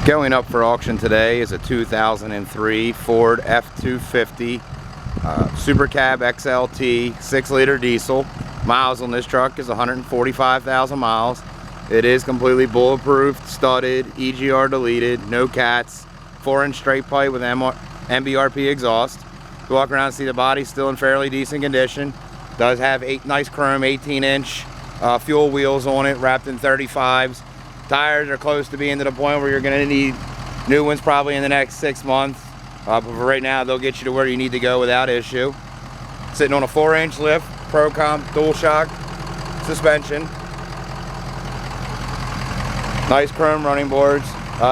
Going up for auction today is a 2003 Ford F-250 Super Cab XLT 6-liter diesel. Miles on this truck is 145,000 miles. It is completely bulletproof, studded, EGR deleted, no cats, 4-inch straight pipe with MBRP exhaust. If you walk around and see the body still in fairly decent condition. Does have nice chrome 18-inch fuel wheels on it, wrapped in 35s. Tires are close to being to the point where you're going to need new ones probably in the next 6 months. But for right now, they'll get you to where you need to go without issue. Sitting on a 4-inch lift, Pro Comp dual shock suspension. Nice chrome running boards.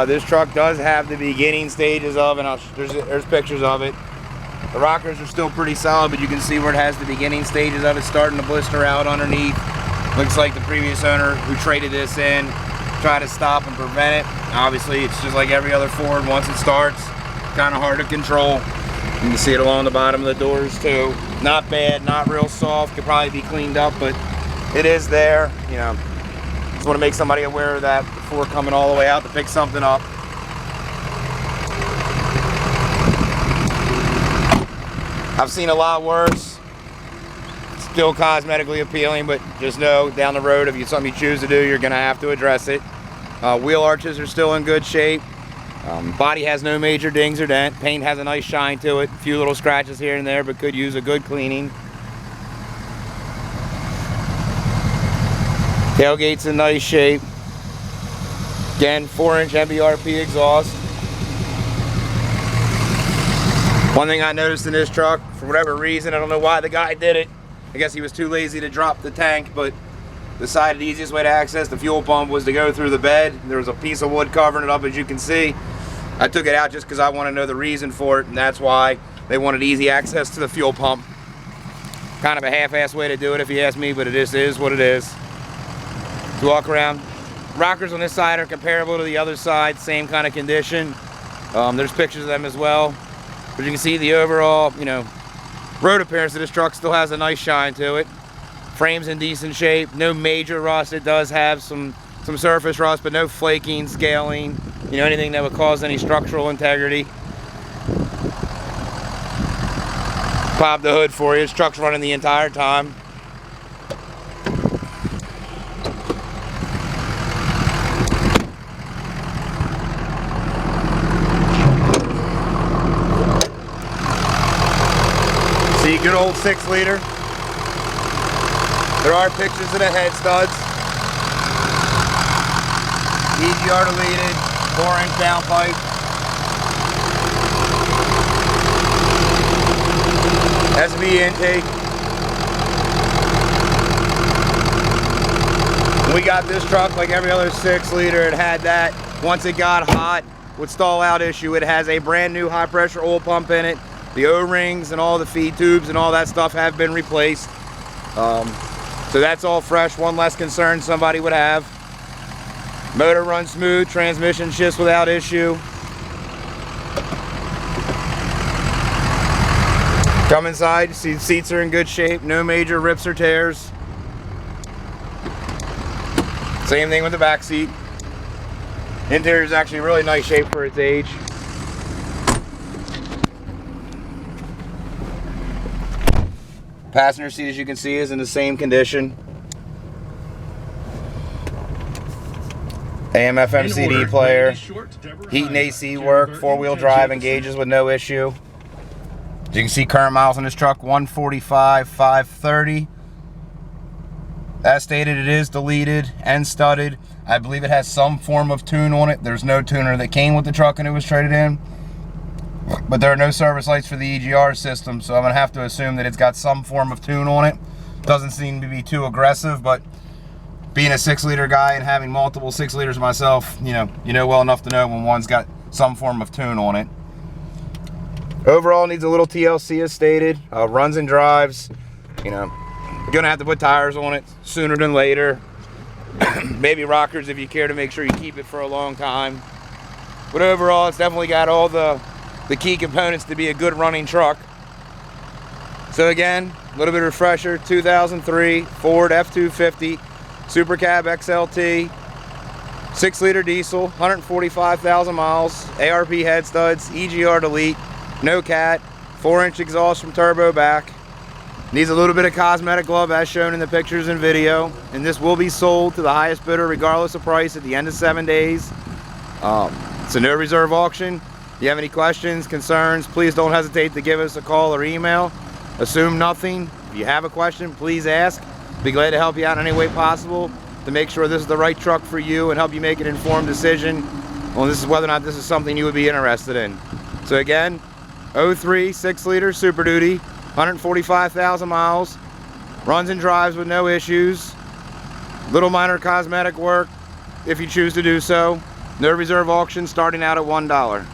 This truck does have the beginning stages of, and there's pictures of it. The rockers are still pretty solid, but you can see where it has the beginning stages of it starting to blister out underneath. Looks like the previous owner who traded this in tried to stop and prevent it. Obviously, it's just like every other Ford. Once it starts, kind of hard to control. You can see it along the bottom of the doors too. Not bad, not real soft. Could probably be cleaned up, but it is there. You know, just want to make somebody aware of that before coming all the way out to pick something up. I've seen a lot worse. Still cosmetically appealing, but just know down the road, if it's something you choose to do, you're going to have to address it. Wheel arches are still in good shape. Body has no major dings or dent. Paint has a nice shine to it. A few little scratches here and there, but could use a good cleaning. Tailgate's in nice shape. Again, 4-inch MBRP exhaust. One thing I noticed in this truck, for whatever reason, I don't know why the guy did it. I guess he was too lazy to drop the tank, but decided the easiest way to access the fuel pump was to go through the bed. There was a piece of wood covering it up, as you can see. I took it out just because I want to know the reason for it, and that's why they wanted easy access to the fuel pump. Kind of a half-assed way to do it if you ask me, but it is what it is. To walk around, rockers on this side are comparable to the other side, same kind of condition. There's pictures of them as well. But you can see the overall, you know, road appearance of this truck still has a nice shine to it. Frame's in decent shape, no major rust. It does have some surface rust, but no flaking, scaling, you know, anything that would cause any structural integrity. Pop the hood for you. This truck's running the entire time. See, good old 6-liter. There are pictures of the head studs. EGR deleted, 4-inch downpipe. SV intake. When we got this truck, like every other 6-liter, it had that. Once it got hot, would stall out issue. It has a brand new high pressure oil pump in it. The O-rings and all the feed tubes and all that stuff have been replaced. So that's all fresh, one less concern somebody would have. Motor runs smooth, transmission shifts without issue. Come inside, you see the seats are in good shape, no major rips or tears. Same thing with the back seat. Interior is actually in really nice shape for its age. Passenger seat, as you can see, is in the same condition. AM FM CD player, heat and AC work, 4-wheel drive engages with no issue. As you can see, current miles on this truck, 145,530. As stated, it is deleted and studded. I believe it has some form of tune on it. There's no tuner that came with the truck and it was traded in. But there are no service lights for the EGR system, so I'm going to have to assume that it's got some form of tune on it. Doesn't seem to be too aggressive, but being a 6-liter guy and having multiple 6-liters myself, you know well enough to know when one's got some form of tune on it. Overall, needs a little TLC as stated. Runs and drives. You know, you're going to have to put tires on it sooner than later. Maybe rockers if you care to make sure you keep it for a long time. But overall, it's definitely got all the key components to be a good running truck. So again, a little bit of refresher, 2003 Ford F-250 Super Cab XLT. 6-liter diesel, 145,000 miles, ARP head studs, EGR delete, no cat, 4-inch exhaust from turbo back. Needs a little bit of cosmetic love as shown in the pictures and video, and this will be sold to the highest bidder regardless of price at the end of 7 days. It's a no reserve auction. If you have any questions, concerns, please don't hesitate to give us a call or email. Assume nothing. If you have a question, please ask. Be glad to help you out in any way possible to make sure this is the right truck for you and help you make an informed decision on this is whether or not this is something you would be interested in. So again, 03 6-liter Super Duty, 145,000 miles, runs and drives with no issues, little minor cosmetic work if you choose to do so. No reserve auction starting out at $1.